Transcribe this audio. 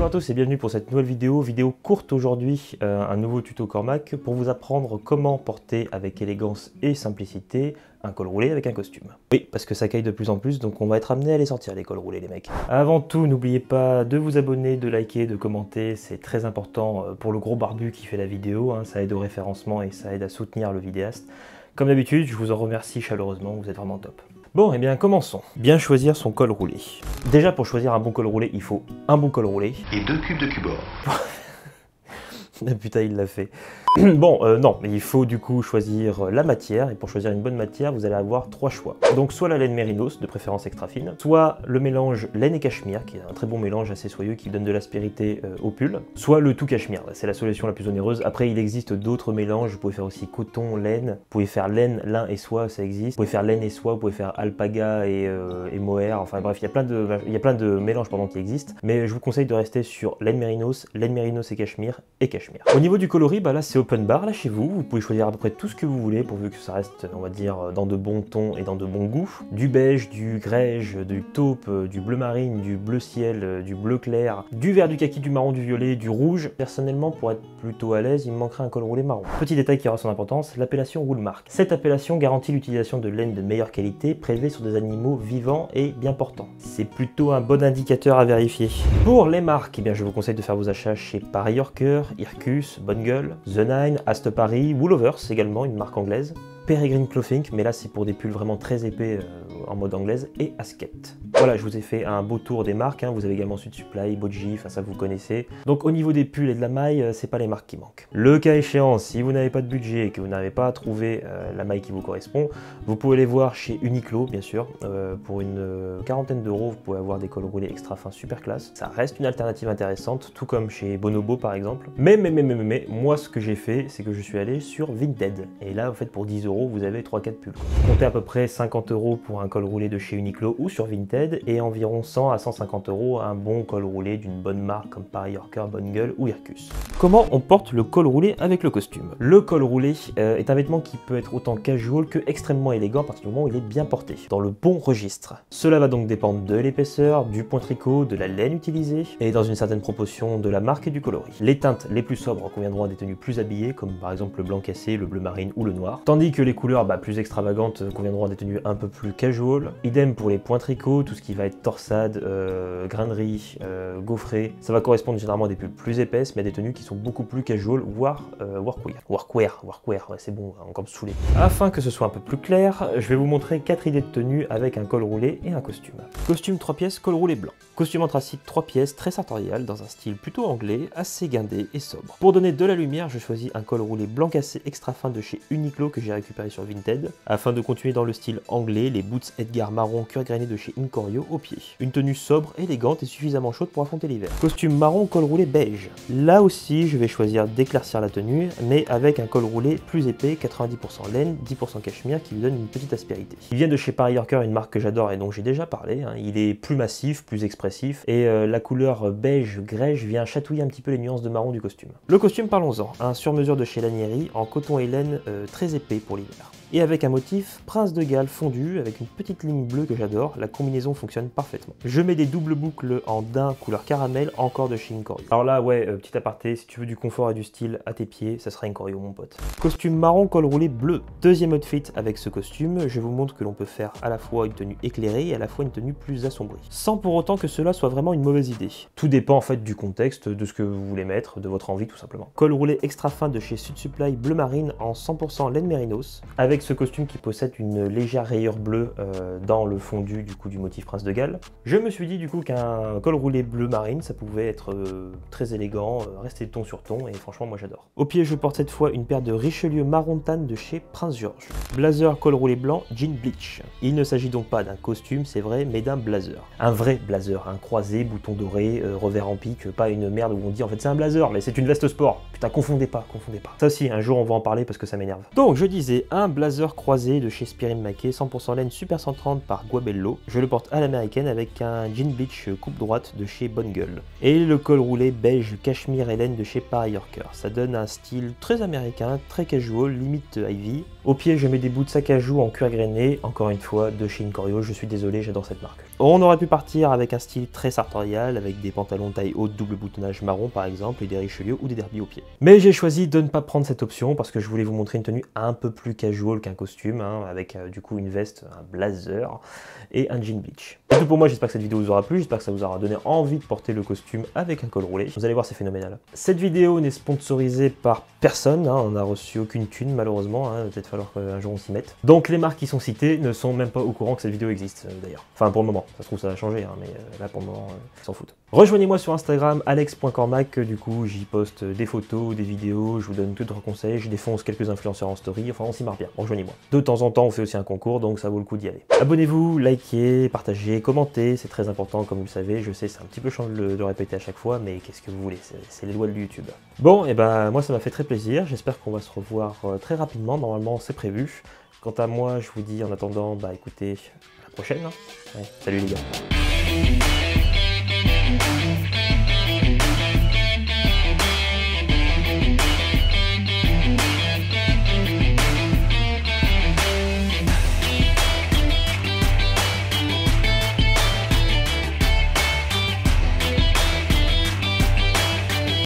Bonjour à tous et bienvenue pour cette nouvelle vidéo courte aujourd'hui, un nouveau tuto Cormac pour vous apprendre comment porter avec élégance et simplicité un col roulé avec un costume. Oui, parce que ça caille de plus en plus, donc on va être amené à les sortir les cols roulés les mecs. Avant tout, n'oubliez pas de vous abonner, de liker, de commenter, c'est très important pour le gros barbu qui fait la vidéo, hein, ça aide au référencement et ça aide à soutenir le vidéaste. Comme d'habitude, je vous en remercie chaleureusement, vous êtes vraiment top. Bon, et bien commençons. Bien choisir son col roulé. Déjà, pour choisir un bon col roulé, il faut un bon col roulé. Et 2 cubes de cubord. Ah putain, il l'a fait. Bon, non, mais il faut du coup choisir la matière, et pour choisir une bonne matière, vous allez avoir 3 choix. Donc soit la laine mérinos, de préférence extra fine, soit le mélange laine et cachemire, qui est un très bon mélange assez soyeux, qui donne de l'aspérité au pull, soit le tout cachemire, c'est la solution la plus onéreuse. Après, il existe d'autres mélanges, vous pouvez faire aussi coton, laine, vous pouvez faire laine, lin et soie, ça existe, vous pouvez faire laine et soie, vous pouvez faire alpaga et mohair, enfin bref, il y a plein de mélanges qui existent, mais je vous conseille de rester sur laine mérinos et cachemire, Au niveau du coloris, bah là c'est open bar, là chez vous, vous pouvez choisir à peu près tout ce que vous voulez pourvu que ça reste, on va dire, dans de bons tons et dans de bons goûts. Du beige, du grège, du taupe, du bleu marine, du bleu ciel, du bleu clair, du vert, du kaki, du marron, du violet, du rouge. Personnellement, pour être plutôt à l'aise, il me manquerait un col roulé marron. Petit détail qui aura son importance, l'appellation Woolmark. Cette appellation garantit l'utilisation de laine de meilleure qualité, prélevée sur des animaux vivants et bien portants. C'est plutôt un bon indicateur à vérifier. Pour les marques, eh bien, je vous conseille de faire vos achats chez Paris Yorker, Irkus, Bonne Gueule, The Nine, Ast Paris, Woolovers également, une marque anglaise, Peregrine Clothing, mais là c'est pour des pulls vraiment très épais en mode anglaise, et Asket. Voilà, je vous ai fait un beau tour des marques, hein. Vous avez également Sud Supply, Boji, enfin ça vous connaissez. Donc au niveau des pulls et de la maille, c'est pas les marques qui manquent. Le cas échéant, si vous n'avez pas de budget et que vous n'arrivez pas à trouver la maille qui vous correspond, vous pouvez les voir chez Uniqlo, bien sûr. Pour une quarantaine d'euros, vous pouvez avoir des cols roulés extra fins super classe. Ça reste une alternative intéressante, tout comme chez Bonobo par exemple. Mais moi ce que j'ai fait, c'est que je suis allé sur Vinted. Et là, en fait, pour 10 euros, vous avez 3-4 pulls. Comptez à peu près 50 euros pour un col roulé de chez Uniqlo ou sur Vinted, et environ 100 à 150 euros un bon col roulé d'une bonne marque comme Paris Yorker, Bonne Gueule ou Irkus. Comment on porte le col roulé avec le costume? Le col roulé est un vêtement qui peut être autant casual que extrêmement élégant à partir du moment où il est bien porté, dans le bon registre. Cela va donc dépendre de l'épaisseur, du point tricot, de la laine utilisée, et dans une certaine proportion de la marque et du coloris. Les teintes les plus sobres conviendront à des tenues plus habillées, comme par exemple le blanc cassé, le bleu marine ou le noir, tandis que les couleurs plus extravagantes conviendront à des tenues un peu plus casual. Idem pour les points tricot, tout ce qui va être torsade, grainerie, gaufré, ça va correspondre généralement à des pulls plus épaisses, mais à des tenues qui sont beaucoup plus casual, voire workwear, ouais, c'est bon, encore me saouler. Afin que ce soit un peu plus clair, je vais vous montrer 4 idées de tenues avec un col roulé et un costume. Costume 3 pièces, col roulé blanc. Costume anthracite 3 pièces, très sartorial, dans un style plutôt anglais, assez guindé et sobre. Pour donner de la lumière, je choisis un col roulé blanc cassé extra fin de chez Uniqlo que j'ai récupéré sur Vinted. Afin de continuer dans le style anglais, les boots Edgar marron cuir grainé de chez Incorio au pied. Une tenue sobre, élégante et suffisamment chaude pour affronter l'hiver. Costume marron, col roulé beige. Là aussi, je vais choisir d'éclaircir la tenue, mais avec un col roulé plus épais, 90% laine, 10% cachemire, qui lui donne une petite aspérité. Il vient de chez Paris Yorker, une marque que j'adore et dont j'ai déjà parlé, hein. Il est plus massif, plus expressif, et la couleur beige grège vient chatouiller un petit peu les nuances de marron du costume. Le costume, parlons-en. Un sur-mesure de chez Lanieri, en coton et laine très épais pour l'hiver. Et avec un motif Prince de Galles fondu avec une petite ligne bleue que j'adore, la combinaison fonctionne parfaitement. Je mets des doubles boucles en daim couleur caramel, encore de chez Incorio. Alors là, ouais, petit aparté, si tu veux du confort et du style à tes pieds, ça sera Incorio mon pote. Costume marron, col roulé bleu. Deuxième outfit avec ce costume, je vous montre que l'on peut faire à la fois une tenue éclairée et à la fois une tenue plus assombrie. Sans pour autant que cela soit vraiment une mauvaise idée. Tout dépend en fait du contexte, de ce que vous voulez mettre, de votre envie tout simplement. Col roulé extra fin de chez Sud Supply bleu marine en 100% laine mérinos, avec ce costume qui possède une légère rayure bleue dans le fondu du coup du motif Prince de Galles. Je me suis dit du coup qu'un col roulé bleu marine ça pouvait être très élégant, rester ton sur ton, et franchement moi j'adore. Au pied je porte cette fois une paire de Richelieu marron tan de chez Prince George. Blazer col roulé blanc, jean bleach. Il ne s'agit donc pas d'un costume c'est vrai, mais d'un blazer. Un vrai blazer, un croisé, bouton doré, revers en pique, pas une merde où on dit en fait c'est un blazer mais c'est une veste sport. Putain confondez pas. Ça aussi un jour on va en parler parce que ça m'énerve. Donc je disais un blazer blazer croisé de chez Spirim Maquet, 100% laine Super 130 par Guabello. Je le porte à l'américaine avec un jean bleach coupe droite de chez Bonne Gueule. Et le col roulé beige cachemire et laine de chez Paris Yorker. Ça donne un style très américain, très casual, limite Ivy. Au pied, je mets des bouts de sac à joue en cuir grainé, encore une fois de chez Incorio, je suis désolé, j'adore cette marque. On aurait pu partir avec un style très sartorial, avec des pantalons taille haute double boutonnage marron par exemple, et des Richelieu ou des derbies au pied. Mais j'ai choisi de ne pas prendre cette option parce que je voulais vous montrer une tenue un peu plus casual qu'un costume, hein, avec du coup une veste, un blazer et un jean bleach. C'est tout pour moi, j'espère que cette vidéo vous aura plu, j'espère que ça vous aura donné envie de porter le costume avec un col roulé. Vous allez voir, c'est phénoménal. Cette vidéo n'est sponsorisée par personne, hein, on n'a reçu aucune thune malheureusement, hein, peut-être falloir qu'un jour on s'y mette. Donc les marques qui sont citées ne sont même pas au courant que cette vidéo existe d'ailleurs. Enfin pour le moment, ça se trouve ça va changer, hein, mais là pour le moment, ils s'en foutent. Rejoignez-moi sur Instagram, alex.cormac, du coup j'y poste des photos, des vidéos, je vous donne d'autres conseils, je défonce quelques influenceurs en story, enfin on s'y marre bien, rejoignez-moi. De temps en temps on fait aussi un concours, donc ça vaut le coup d'y aller. Abonnez-vous, likez, partagez, commentez, c'est très important comme vous le savez, je sais c'est un petit peu chiant de le répéter à chaque fois, mais qu'est-ce que vous voulez, c'est les lois de YouTube. Bon, et ben moi ça m'a fait très plaisir, j'espère qu'on va se revoir très rapidement, normalement c'est prévu. Quant à moi, je vous dis en attendant, bah écoutez, à la prochaine. Hein. Ouais, salut les gars.